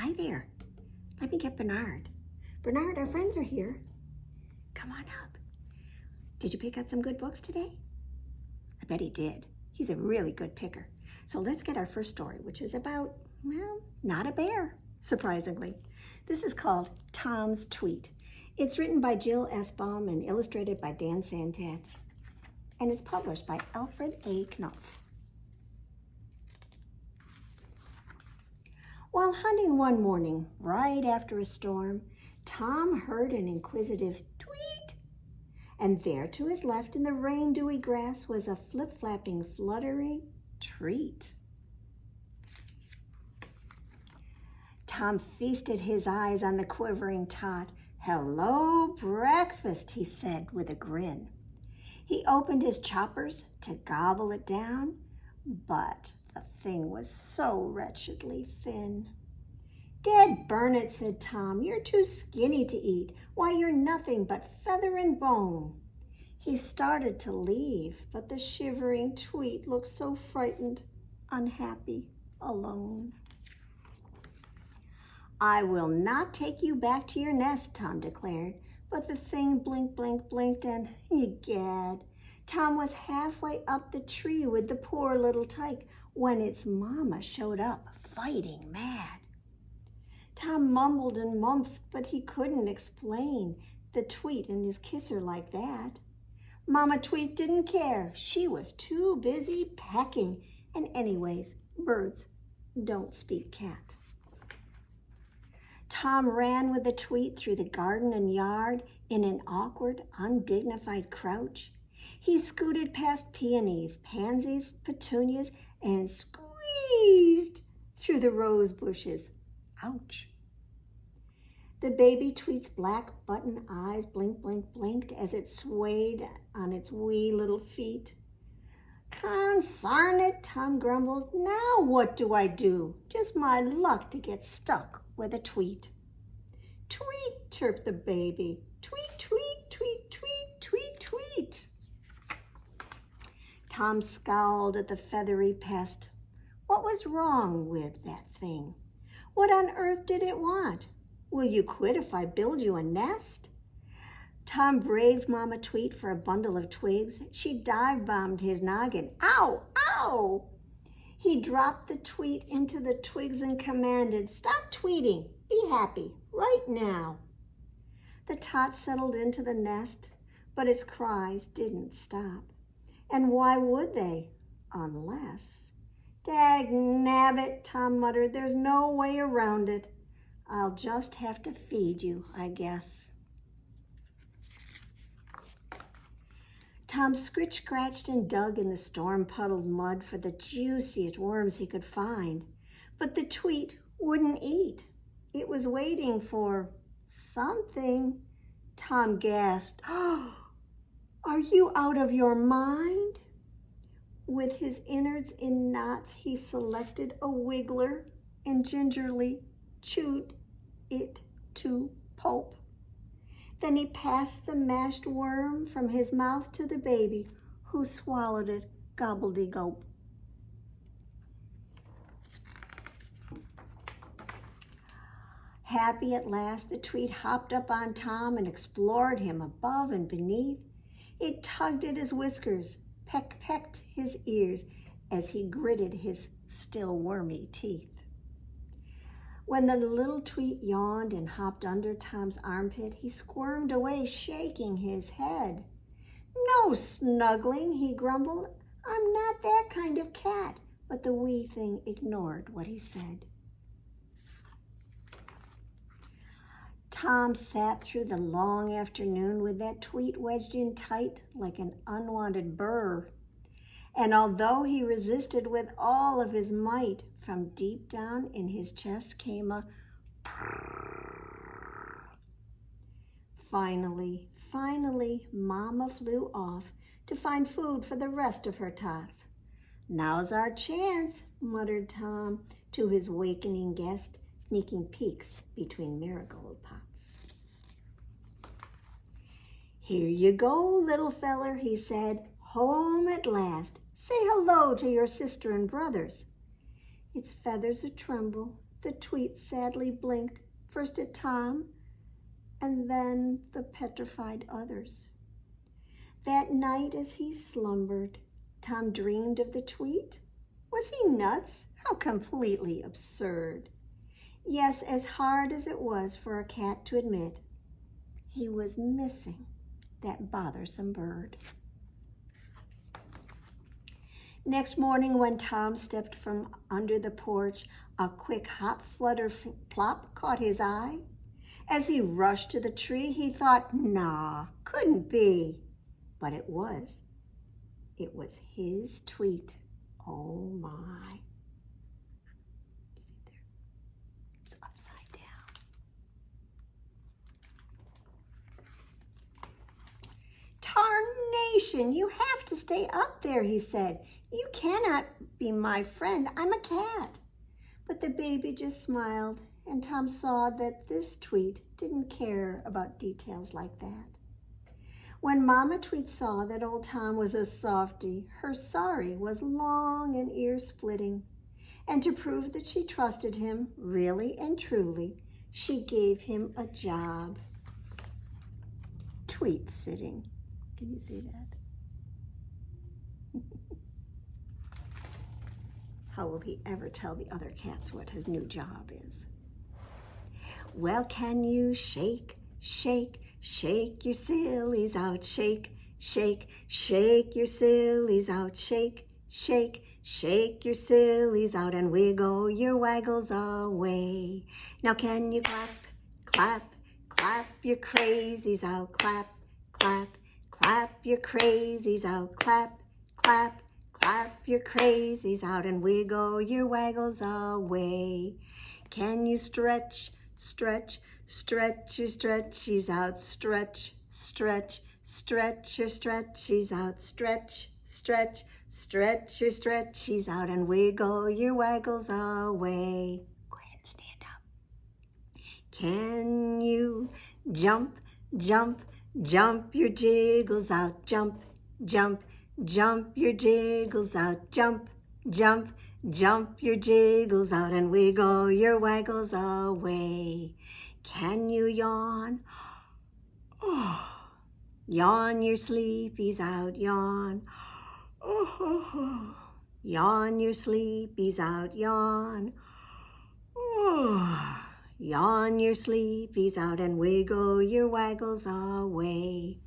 Hi there. Let me get Bernard. Bernard, our friends are here. Come on up. Did you pick out some good books today? I bet he did. He's a really good picker. So let's get our first story, which is about, well, not a bear, surprisingly. This is called Tom's Tweet. It's written by Jill Esbaum and illustrated by Dan Santat, and it's published by Alfred A. Knopf. While hunting one morning, right after a storm, Tom heard an inquisitive tweet. And there to his left in the rain-dewy grass was a flip-flapping, fluttery treat. Tom feasted his eyes on the quivering tot. "Hello, breakfast," he said with a grin. He opened his choppers to gobble it down, but the thing was so wretchedly thin. "Dad burn it," said Tom. "You're too skinny to eat. Why, you're nothing but feather and bone." He started to leave, but the shivering tweet looked so frightened, unhappy, alone. "I will not take you back to your nest," Tom declared, but the thing blinked, and egad, Tom was halfway up the tree with the poor little tyke when its mama showed up, fighting mad. Tom mumbled and mumphed, but he couldn't explain the tweet and his kisser like that. Mama Tweet didn't care. She was too busy pecking. And anyways, birds don't speak cat. Tom ran with the tweet through the garden and yard in an awkward, undignified crouch. He scooted past peonies, pansies, petunias, and squeezed through the rose bushes. Ouch. The baby tweet's black button eyes blinked as it swayed on its wee little feet. "Consarn it," Tom grumbled. "Now what do I do? Just my luck to get stuck with a tweet." "Tweet," chirped the baby. "Tweet, tweet, tweet, tweet, tweet, tweet." Tom scowled at the feathery pest. What was wrong with that thing? What on earth did it want? "Will you quit if I build you a nest?" Tom braved Mama Tweet for a bundle of twigs. She dive-bombed his noggin. "Ow, ow!" He dropped the tweet into the twigs and commanded, "Stop tweeting. Be happy, right now." The tot settled into the nest, but its cries didn't stop. And why would they? Unless... "Dag-nabbit," Tom muttered, "there's no way around it. I'll just have to feed you, I guess." Tom scratched and dug in the storm-puddled mud for the juiciest worms he could find, but the tweet wouldn't eat. It was waiting for something. Tom gasped, "Oh, are you out of your mind?" With his innards in knots, he selected a wiggler and gingerly chewed it to pulp. Then he passed the mashed worm from his mouth to the baby, who swallowed it gobbledy-gulp. Happy at last, the tweet hopped up on Tom and explored him above and beneath. It tugged at his whiskers, pecked his ears as he gritted his still wormy teeth. When the little tweet yawned and hopped under Tom's armpit, he squirmed away, shaking his head. "No snuggling," he grumbled. "I'm not that kind of cat." But the wee thing ignored what he said. Tom sat through the long afternoon with that tweet wedged in tight like an unwanted burr. And although he resisted with all of his might, from deep down in his chest came a purr. Finally, Mama flew off to find food for the rest of her tots. "Now's our chance," muttered Tom to his wakening guest, sneaking peeks between marigold pots. "Here you go, little feller," he said. "Home at last. Say hello to your sister and brothers." Its feathers a-tremble, The tweet sadly blinked, first at Tom, and then the petrified others. That night as he slumbered, Tom dreamed of the tweet. Was he nuts? How completely absurd. Yes, as hard as it was for a cat to admit, he was missing that bothersome bird. Next morning when Tom stepped from under the porch, a quick hop, flutter, plop caught his eye. As he rushed to the tree, he thought, nah, couldn't be. But it was. It was his tweet. Oh my. See there? It's upside down. Tarnation, you have to stay up there, he said. You cannot be my friend. I'm a cat. But the baby just smiled, and Tom saw that this tweet didn't care about details like that. When Mama Tweet saw that old Tom was a softy, her sorry was long and ear-splitting. And to prove that she trusted him, really and truly, she gave him a job. Tweet sitting. Can you see that? How will he ever tell the other cats what his new job is? Well, can you shake, shake, shake your sillies out, shake, shake, shake your sillies out, shake, shake, shake your sillies out and wiggle your waggles away. Now can you clap, clap, clap your crazies out, clap, clap, clap your crazies out, clap, clap, clap your crazies out and wiggle your waggles away. Can you stretch, stretch, stretch your stretchies out, stretch, stretch, stretch your stretchies out, stretch, stretch, stretch your stretchies out and wiggle your waggles away. Go ahead and stand up. Can you jump, jump, jump your jiggles out, jump, jump, jump your jiggles out, jump, jump, jump your jiggles out and wiggle your waggles away. Can you yawn? Oh, yawn your sleepies out, yawn. Oh, yawn your sleepies out, yawn. Oh, yawn your sleepies out and wiggle your waggles away.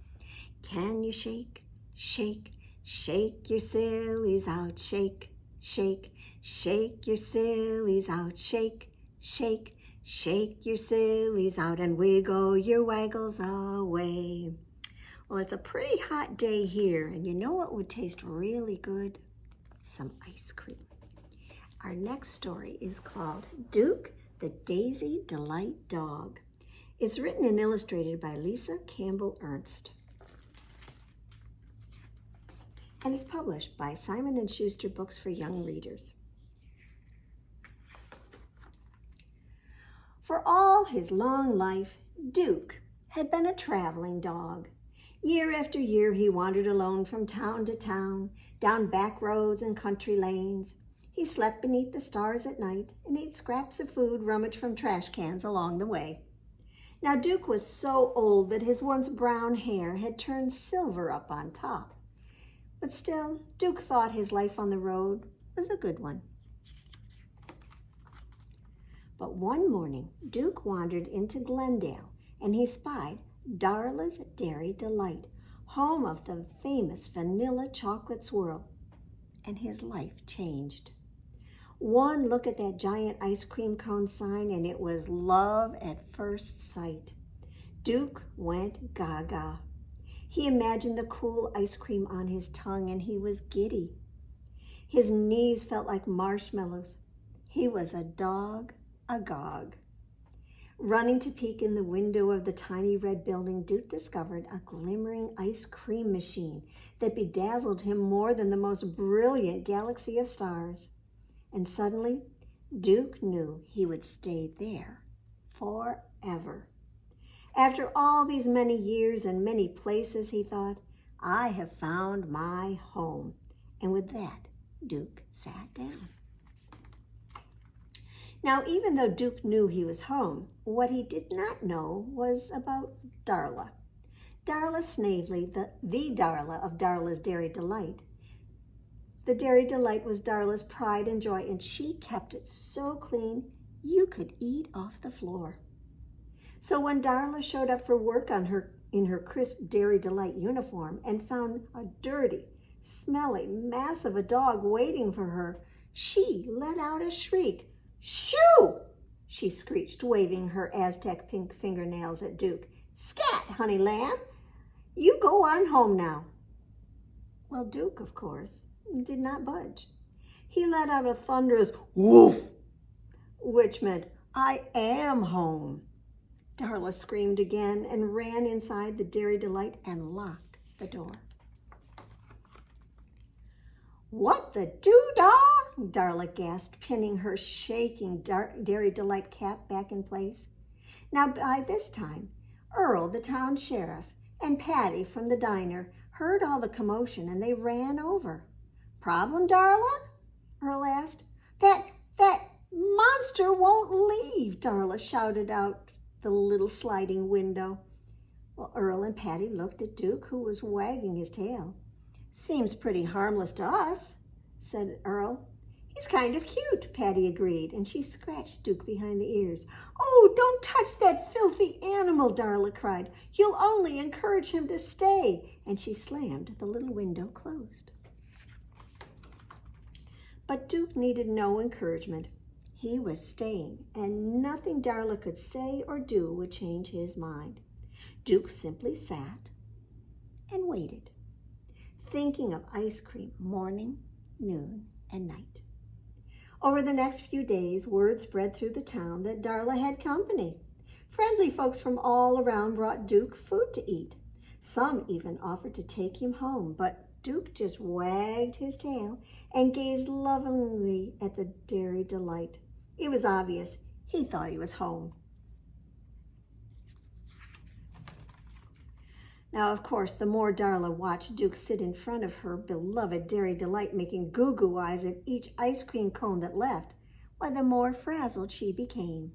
Can you shake, shake, shake your sillies out, shake, shake, shake your sillies out, shake, shake, shake your sillies out and wiggle your waggles away. Well, it's a pretty hot day here, and you know what would taste really good? Some ice cream. Our next story is called Duke the Daisy Delight Dog. It's written and illustrated by Lisa Campbell Ernst. And is published by Simon & Schuster Books for Young Readers. For all his long life, Duke had been a traveling dog. Year after year, he wandered alone from town to town, down back roads and country lanes. He slept beneath the stars at night and ate scraps of food rummaged from trash cans along the way. Now, Duke was so old that his once brown hair had turned silver up on top. But still, Duke thought his life on the road was a good one. But one morning, Duke wandered into Glendale, and he spied Darla's Dairy Delight, home of the famous vanilla chocolate swirl, and his life changed. One look at that giant ice cream cone sign, and it was love at first sight. Duke went gaga. He imagined the cool ice cream on his tongue, and he was giddy. His knees felt like marshmallows. He was a dog agog. Running to peek in the window of the tiny red building, Duke discovered a glimmering ice cream machine that bedazzled him more than the most brilliant galaxy of stars. And suddenly, Duke knew he would stay there forever. After all these many years and many places, he thought, I have found my home. And with that, Duke sat down. Now, even though Duke knew he was home, what he did not know was about Darla. Darla Snavely, the Darla of Darla's Dairy Delight. The Dairy Delight was Darla's pride and joy, and she kept it so clean you could eat off the floor. So when Darla showed up for work in her crisp Dairy Delight uniform and found a dirty, smelly mess of a dog waiting for her, she let out a shriek. "Shoo!" she screeched, waving her Aztec pink fingernails at Duke. "Scat, honey lamb! You go on home now." Well, Duke, of course, did not budge. He let out a thunderous woof, which meant, "I am home." Darla screamed again and ran inside the Dairy Delight and locked the door. "What the doo-dah?" Darla gasped, pinning her shaking Dairy Delight cap back in place. Now, by this time, Earl, the town sheriff, and Patty from the diner heard all the commotion, and they ran over. "Problem, Darla?" Earl asked. That monster won't leave," Darla shouted out the little sliding window. Well, Earl and Patty looked at Duke, who was wagging his tail. "Seems pretty harmless to us," said Earl. "He's kind of cute," Patty agreed, and she scratched Duke behind the ears. "Oh, don't touch that filthy animal," Darla cried. "You'll only encourage him to stay," and she slammed the little window closed. But Duke needed no encouragement. He was staying, and nothing Darla could say or do would change his mind. Duke simply sat and waited, thinking of ice cream morning, noon, and night. Over the next few days, word spread through the town that Darla had company. Friendly folks from all around brought Duke food to eat. Some even offered to take him home, but Duke just wagged his tail and gazed lovingly at the Dairy Delight. It was obvious he thought he was home. Now, of course, the more Darla watched Duke sit in front of her beloved Dairy Delight making goo-goo eyes at each ice cream cone that left, why, the more frazzled she became.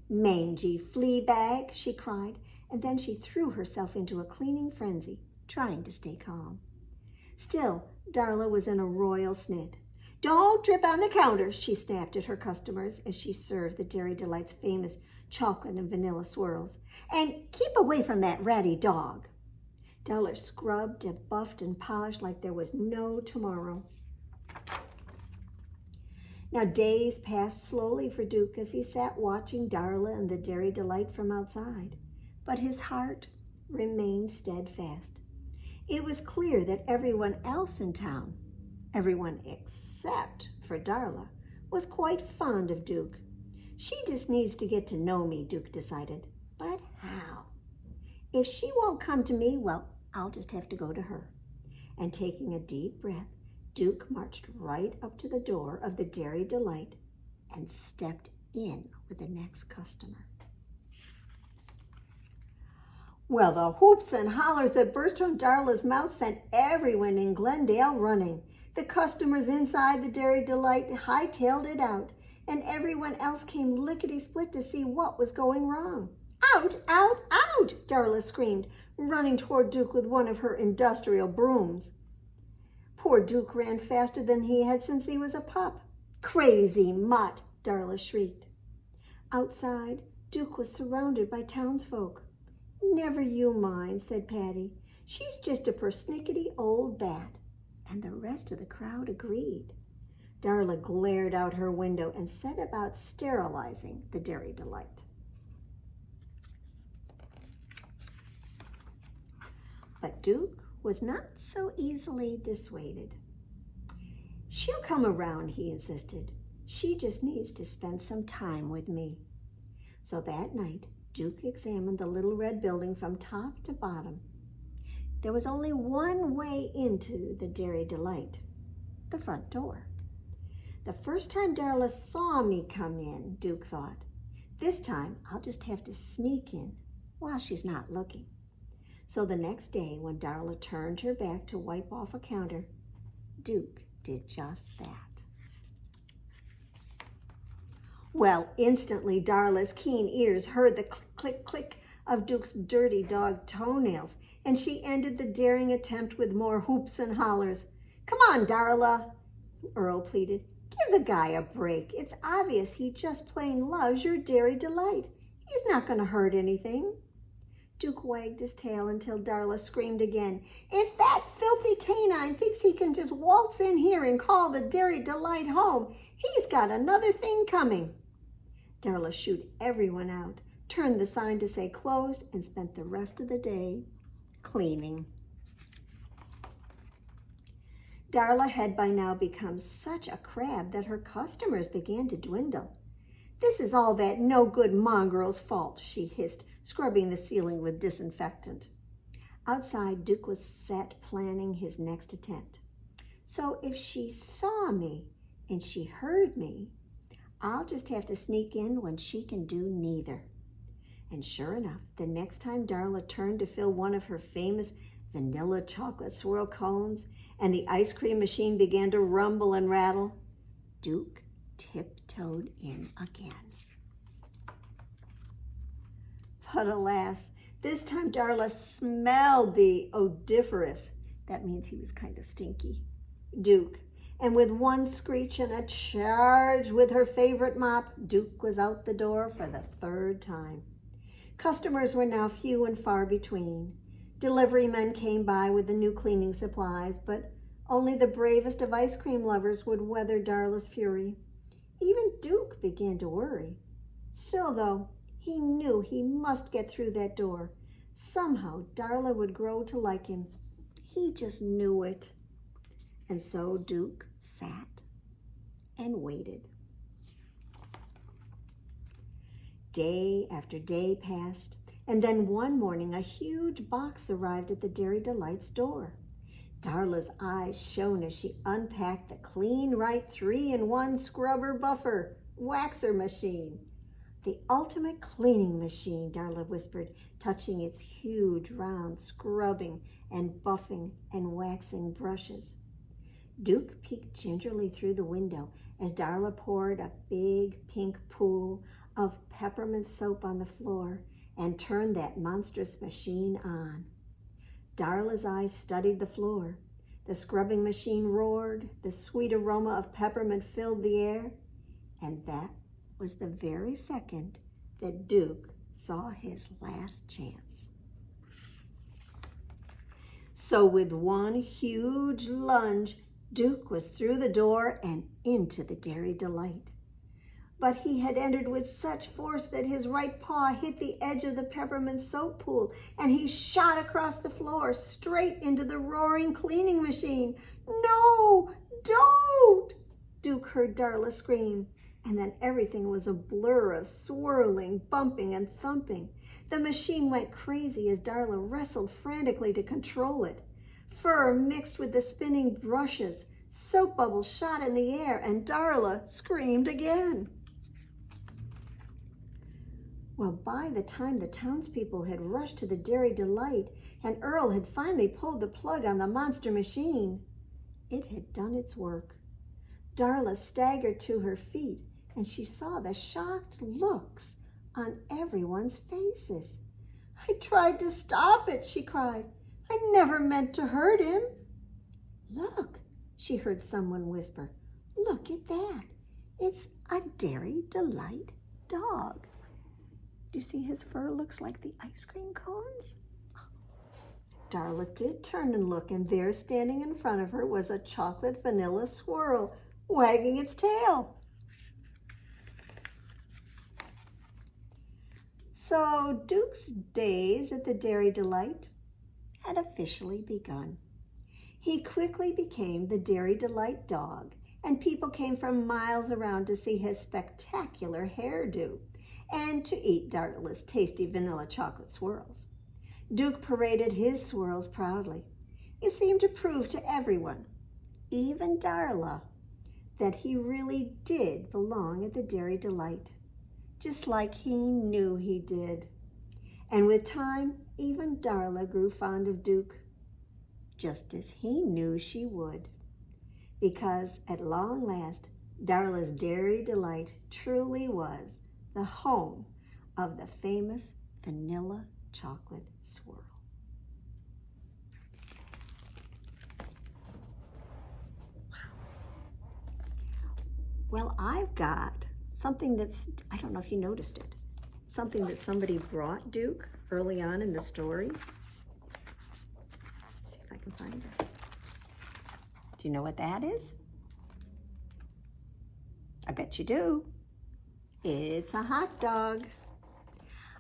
"Mangy flea bag," she cried, and then she threw herself into a cleaning frenzy, trying to stay calm. Still, Darla was in a royal snit. "Don't drip on the counter," she snapped at her customers as she served the Dairy Delight's famous chocolate and vanilla swirls. "And keep away from that ratty dog." Darla scrubbed and buffed and polished like there was no tomorrow. Now, days passed slowly for Duke as he sat watching Darla and the Dairy Delight from outside, but his heart remained steadfast. It was clear that everyone else in town, everyone except for Darla, was quite fond of Duke. "She just needs to get to know me," Duke decided. "But how? If she won't come to me, well, I'll just have to go to her." And taking a deep breath, Duke marched right up to the door of the Dairy Delight and stepped in with the next customer. Well, the whoops and hollers that burst from Darla's mouth sent everyone in Glendale running. The customers inside the Dairy Delight hightailed it out, and everyone else came lickety-split to see what was going wrong. "Out, out, out!" Darla screamed, running toward Duke with one of her industrial brooms. Poor Duke ran faster than he had since he was a pup. "Crazy mutt!" Darla shrieked. Outside, Duke was surrounded by townsfolk. "Never you mind," said Patty. "She's just a persnickety old bat." And the rest of the crowd agreed. Darla glared out her window and set about sterilizing the Dairy Delight. But Duke was not so easily dissuaded. "She'll come around," he insisted. "She just needs to spend some time with me." So that night, Duke examined the little red building from top to bottom. There was only one way into the Dairy Delight, the front door. The first time Darla saw me come in, Duke thought, "This time I'll just have to sneak in while she's not looking." So the next day, when Darla turned her back to wipe off a counter, Duke did just that. Well, instantly Darla's keen ears heard the click, click, click of Duke's dirty dog toenails, and she ended the daring attempt with more hoops and hollers. "Come on, Darla," Earl pleaded. "Give the guy a break. It's obvious he just plain loves your dairy delight. He's not going to hurt anything." Duke wagged his tail until Darla screamed again. "If that filthy canine thinks he can just waltz in here and call the dairy delight home, he's got another thing coming." Darla shooed everyone out, turned the sign to say closed, and spent the rest of the day cleaning. Darla had by now become such a crab that her customers began to dwindle. "This is all that no-good mongrel's fault," she hissed, scrubbing the ceiling with disinfectant. Outside, Duke was set planning his next attempt. "So if she saw me and she heard me, I'll just have to sneak in when she can do neither." And sure enough, the next time Darla turned to fill one of her famous vanilla chocolate swirl cones and the ice cream machine began to rumble and rattle, Duke tiptoed in again. But alas, this time Darla smelled the odoriferous, that means he was kind of stinky, Duke. And with one screech and a charge with her favorite mop, Duke was out the door for the third time. Customers were now few and far between. Delivery men came by with the new cleaning supplies, but only the bravest of ice cream lovers would weather Darla's fury. Even Duke began to worry. Still, though, he knew he must get through that door. Somehow Darla would grow to like him. He just knew it. And so Duke sat and waited. Day after day passed, and then one morning a huge box arrived at the Dairy Delight's door. Darla's eyes shone as she unpacked the Clean Right 3-in-1 scrubber buffer waxer machine. "The ultimate cleaning machine," Darla whispered, touching its huge round scrubbing and buffing and waxing brushes. Duke peeked gingerly through the window as Darla poured a big pink pool of peppermint soap on the floor and turned that monstrous machine on. Darla's eyes studied the floor. The scrubbing machine roared, the sweet aroma of peppermint filled the air, and that was the very second that Duke saw his last chance. So with one huge lunge, Duke was through the door and into the Dairy Delight. But he had entered with such force that his right paw hit the edge of the peppermint soap pool, and he shot across the floor straight into the roaring cleaning machine. "No, don't!" Duke heard Darla scream, and then everything was a blur of swirling, bumping, and thumping. The machine went crazy as Darla wrestled frantically to control it. Fur mixed with the spinning brushes, soap bubbles shot in the air, and Darla screamed again. Well, by the time the townspeople had rushed to the Dairy Delight and Earl had finally pulled the plug on the monster machine, it had done its work. Darla staggered to her feet, and she saw the shocked looks on everyone's faces. "I tried to stop it," she cried. "I never meant to hurt him." "Look," she heard someone whisper. "Look at that. It's a Dairy Delight dog. Do you see his fur looks like the ice cream cones?" Darla did turn and look, and there standing in front of her was a chocolate vanilla swirl wagging its tail. So Duke's days at the Dairy Delight had officially begun. He quickly became the Dairy Delight dog, and people came from miles around to see his spectacular hairdo and to eat Darla's tasty vanilla chocolate swirls. Duke paraded his swirls proudly. It seemed to prove to everyone, even Darla, that he really did belong at the Dairy Delight, just like he knew he did. And with time, even Darla grew fond of Duke, just as he knew she would, because at long last, Darla's Dairy Delight truly was the home of the famous vanilla chocolate swirl. Well, I've got something that's, I don't know if you noticed it, something that somebody brought Duke early on in the story. Let's see if I can find it. Do you know what that is? I bet you do. It's a hot dog.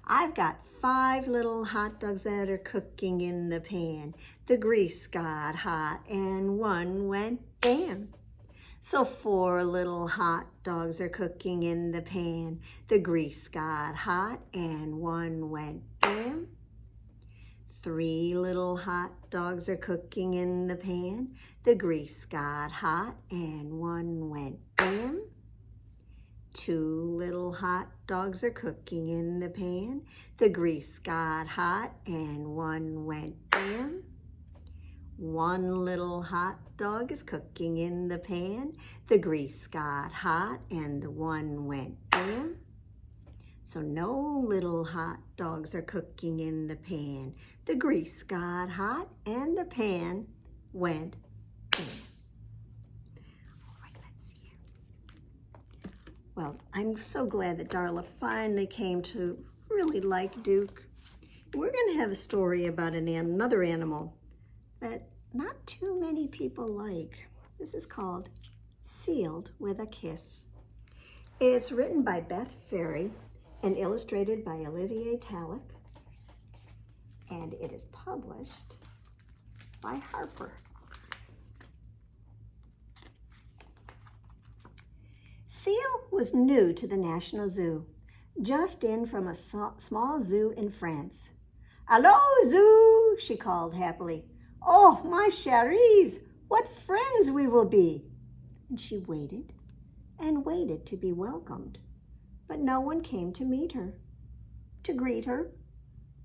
I've got 5 little hot dogs that are cooking in the pan. The grease got hot and one went bam. So 4 little hot dogs are cooking in the pan. The grease got hot and one went bam. 3 little hot dogs are cooking in the pan. The grease got hot and one went bam. 2 little hot dogs are cooking in the pan. The grease got hot and one went bam. 1 little hot dog is cooking in the pan. The grease got hot and the one went bam. So no little hot dogs are cooking in the pan. The grease got hot and the pan went bam. All right, let's see here. Well, I'm so glad that Darla finally came to really like Duke. We're going to have a story about another animal that not too many people like. This is called Sealed with a Kiss. It's written by Beth, Ferry, and illustrated by Olivier Talek, and it is published by Harper. Seal was new to the National Zoo, just in from a small zoo in France. "Allô, zoo," she called happily. "Oh, my cheries, what friends we will be." And she waited and waited to be welcomed, but no one came to meet her, to greet her,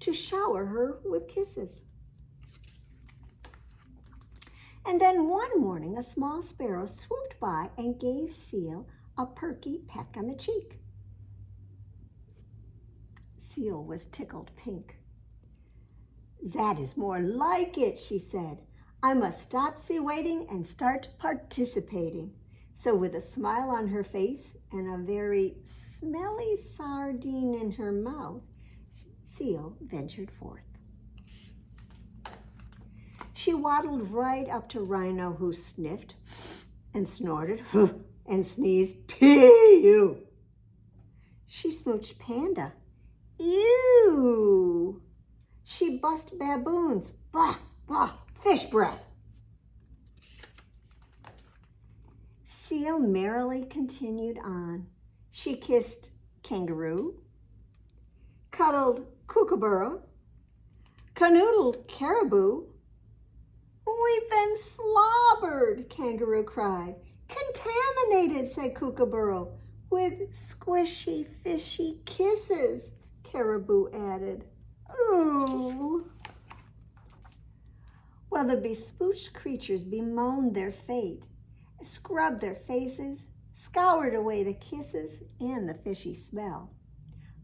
to shower her with kisses. And then one morning, a small sparrow swooped by and gave Seal a perky peck on the cheek. Seal was tickled pink. "That is more like it," she said. "I must stop waiting and start participating." So with a smile on her face and a very smelly sardine in her mouth, Seal ventured forth. She waddled right up to Rhino, who sniffed and snorted and sneezed, "Pee-ew." She smooched Panda. "Ew." She bussed baboons. "Bah, bah, fish breath." Seal merrily continued on. She kissed kangaroo, cuddled kookaburra, canoodled caribou. "We've been slobbered," kangaroo cried. "Contaminated," said kookaburra. "With squishy, fishy kisses," caribou added. "Ooh." Well, the bespooched creatures bemoaned their fate, scrubbed their faces, scoured away the kisses and the fishy smell.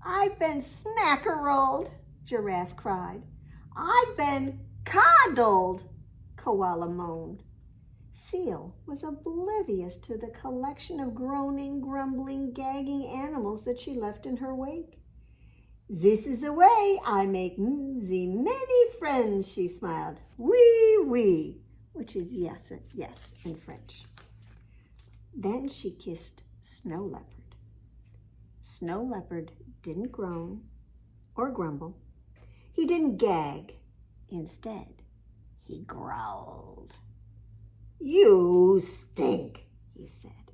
"I've been smackerelled," giraffe cried. "I've been coddled," koala moaned. Seal was oblivious to the collection of groaning, grumbling, gagging animals that she left in her wake. "This is the way I make the many friends," she smiled. "Oui, oui," which is yes, yes in French. Then she kissed Snow Leopard. Snow Leopard didn't groan or grumble. He didn't gag. Instead, he growled. "You stink," he said.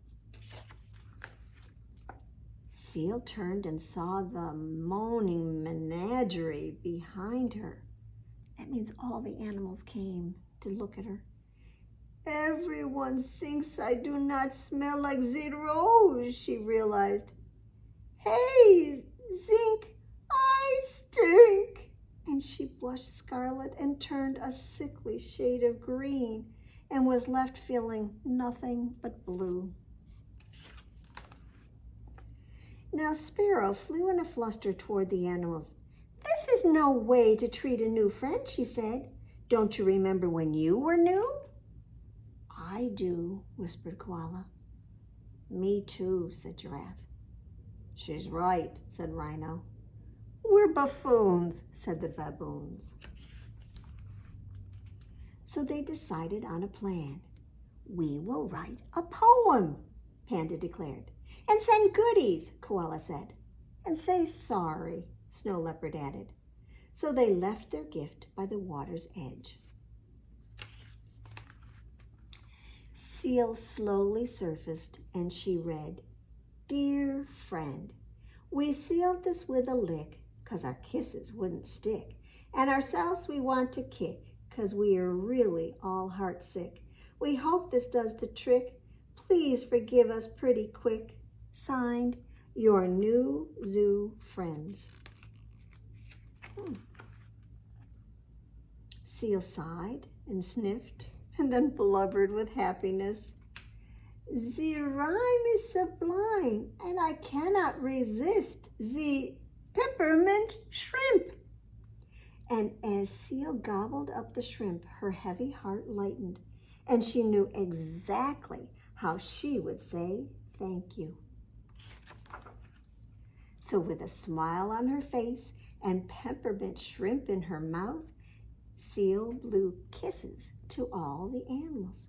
Seal turned and saw the moaning menagerie behind her. That means all the animals came to look at her. "Everyone thinks I do not smell like the rose," she realized. "Hey, Zink, I stink." And she blushed scarlet and turned a sickly shade of green and was left feeling nothing but blue. Now Sparrow flew in a fluster toward the animals. "This is no way to treat a new friend," she said. "Don't you remember when you were new?" "I do," whispered Koala. "Me too," said Giraffe. "She's right," said Rhino. "We're buffoons," said the baboons. So they decided on a plan. "We will write a poem," Panda declared. "And send goodies," Koala said. "And say sorry," Snow Leopard added. So they left their gift by the water's edge. Seal slowly surfaced, and she read, "Dear friend, we sealed this with a lick 'cause our kisses wouldn't stick, and ourselves we want to kick 'cause we are really all heartsick. We hope this does the trick. Please forgive us pretty quick. Signed, your new zoo friends." Seal sighed and sniffed and then blubbered with happiness. "The rhyme is sublime, and I cannot resist the peppermint shrimp." And as Seal gobbled up the shrimp, her heavy heart lightened, and she knew exactly how she would say thank you. So with a smile on her face and peppermint shrimp in her mouth, Seal blew kisses to all the animals.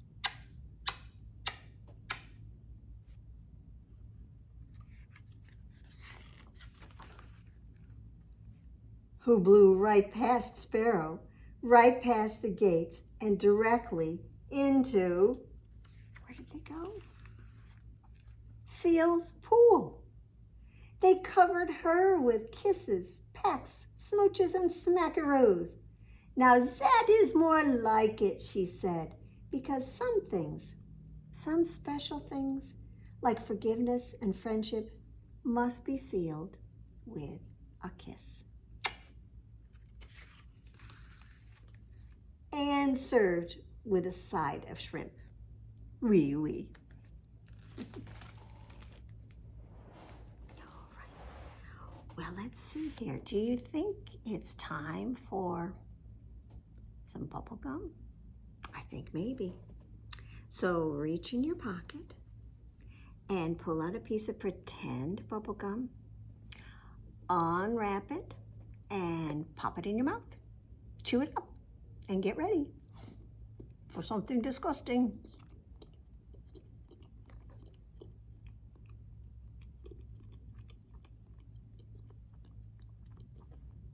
Who blew right past Sparrow, right past the gates, and directly into, where did they go? Seal's pool. They covered her with kisses, pecks, smooches, and smackaroos. "Now that is more like it," she said, "because some things, some special things, like forgiveness and friendship, must be sealed with a kiss." And served with a side of shrimp. Wee wee. All right. Well, let's see here. Do you think it's time for some bubble gum? I think maybe. So reach in your pocket and pull out a piece of pretend bubble gum, unwrap it, and pop it in your mouth. Chew it up and get ready for something disgusting.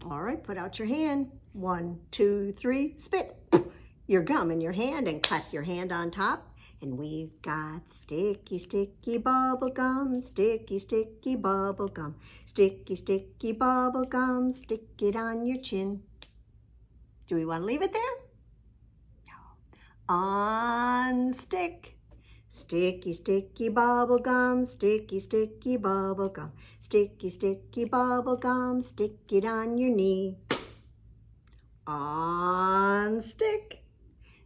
All right, put out your hand. 1, 2, 3, spit your gum in your hand and clap your hand on top. And we've got sticky, sticky bubble gum, sticky, sticky bubble gum, sticky, sticky bubble gum, stick it on your chin. Do we want to leave it there? No. Unstick. Sticky, sticky bubble gum, sticky, sticky bubble gum, sticky, sticky bubble gum, stick it on your knee. Unstick.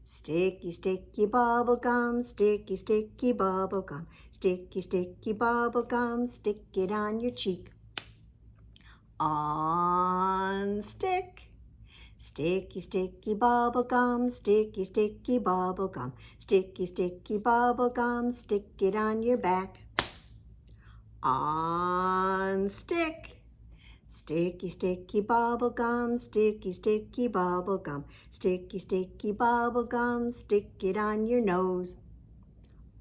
Sticky, sticky bubble gum, sticky, sticky bubble gum, sticky, sticky bubble gum, stick it on your cheek. Unstick. Sticky, sticky bubble gum, sticky, sticky bubble gum, sticky, sticky bubble gum, stick it on your back. Unstick. Sticky, sticky bubble gum, sticky, sticky bubble gum, sticky, sticky bubble gum, stick it on your nose.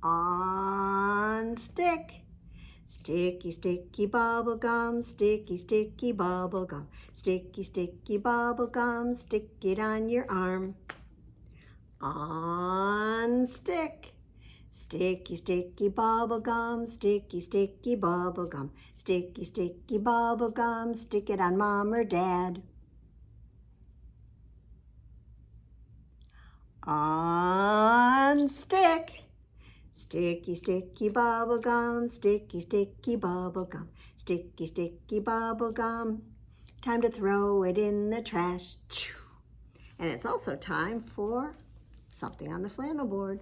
Unstick. Sticky, sticky bubble gum, sticky, sticky bubble gum, sticky, sticky bubble gum, stick it on your arm. Unstick. Sticky, sticky bubble gum, sticky, sticky bubble gum, sticky, sticky bubble gum, stick it on mom or dad. Unstick. Sticky, sticky bubble gum, sticky, sticky bubble gum, sticky, sticky bubble gum. Time to throw it in the trash. And it's also time for something on the flannel board.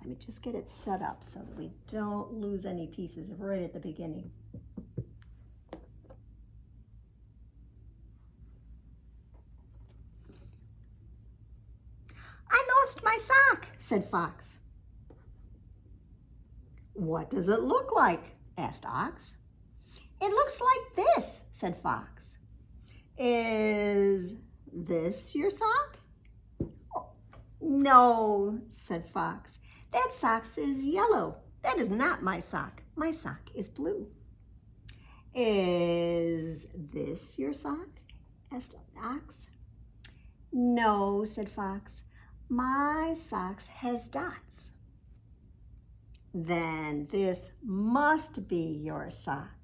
Let me just get it set up so that we don't lose any pieces right at the beginning. I lost my sock, said Fox. What does it look like? Asked Ox. It looks like this, said Fox. Is this your sock? Oh, no, said Fox. That sock is yellow. That is not my sock. My sock is blue. Is this your sock? Asked Ox. No, said Fox. My sock has dots. Then this must be your sock,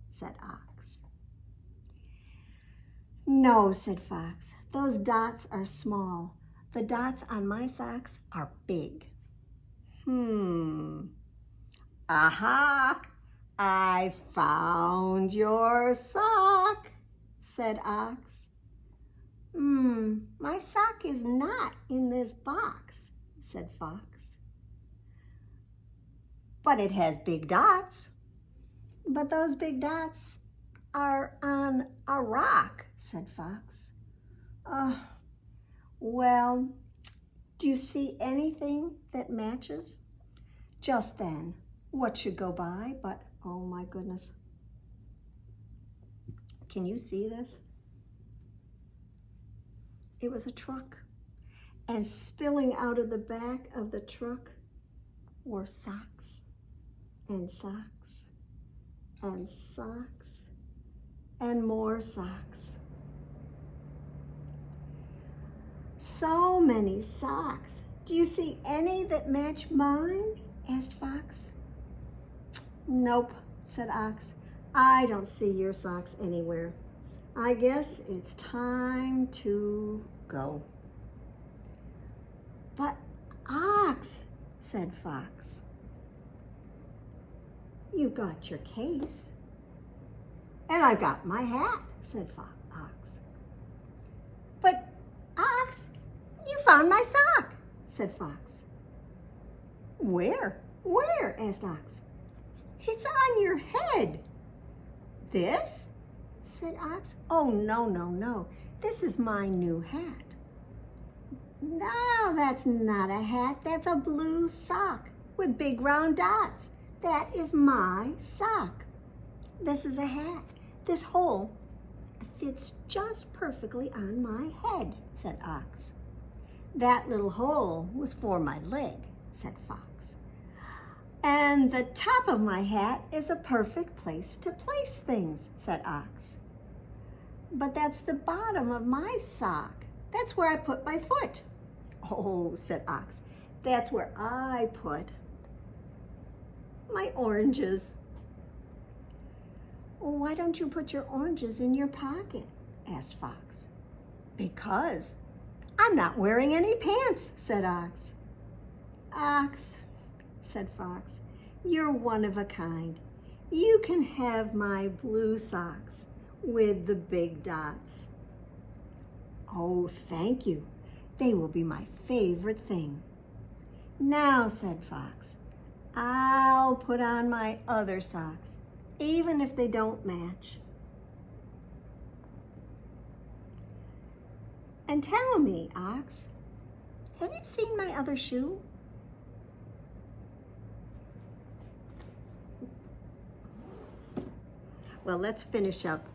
said Ox. No, said Fox. Those dots are small. The dots on my socks are big. Aha! I found your sock, said Ox. My sock is not in this box, said Fox. But it has big dots. But those big dots are on a rock, said Fox. Well, do you see anything that matches? Just then, what should go by but, oh my goodness. Can you see this? It was a truck, and spilling out of the back of the truck were socks and socks and socks and more socks. So many socks. Do you see any that match mine? Asked Fox. Nope, said Ox. I don't see your socks anywhere. I guess it's time to go. But Ox, said Fox, you got your case. And I got my hat, said Ox. But Ox, you found my sock, said Fox. Where? Where? Asked Ox. It's on your head. This? Said Ox. Oh, no. This is my new hat. No, that's not a hat. That's a blue sock with big round dots. That is my sock. This is a hat. This hole fits just perfectly on my head, said Ox. That little hole was for my leg, said Fox. And the top of my hat is a perfect place to place things, said Ox. But that's the bottom of my sock. That's where I put my foot. Oh, said Ox, that's where I put my oranges. Why don't you put your oranges in your pocket? Asked Fox. Because I'm not wearing any pants, said Ox. Ox, said Fox, you're one of a kind. You can have my blue socks with the big dots. Oh, thank you. They will be my favorite thing. Now, said Fox, I'll put on my other socks, even if they don't match. And tell me, Ox, have you seen my other shoe? Well, let's finish up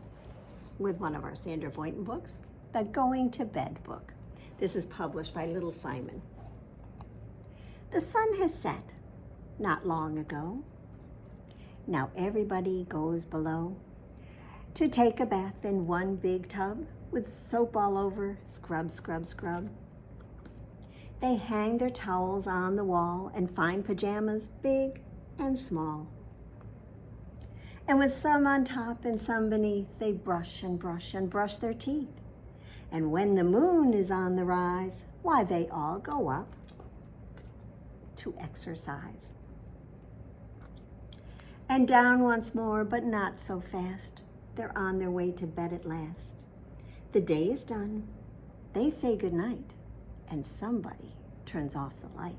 with one of our Sandra Boynton books, the Going to Bed book. This is published by Little Simon. The sun has set not long ago. Now everybody goes below to take a bath in one big tub with soap all over, scrub, scrub, scrub. They hang their towels on the wall and find pajamas big and small. And with some on top and some beneath, they brush and brush and brush their teeth. And when the moon is on the rise, why, they all go up to exercise. And down once more, but not so fast. They're on their way to bed at last. The day is done. They say goodnight, and somebody turns off the light.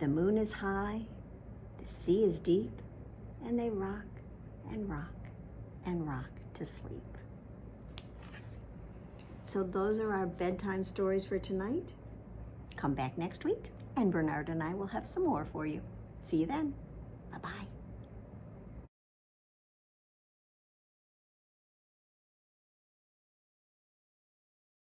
The moon is high, the sea is deep, and they rock and rock and rock to sleep. So those are our bedtime stories for tonight. Come back next week, and Bernard and I will have some more for you. See you then. Bye-bye.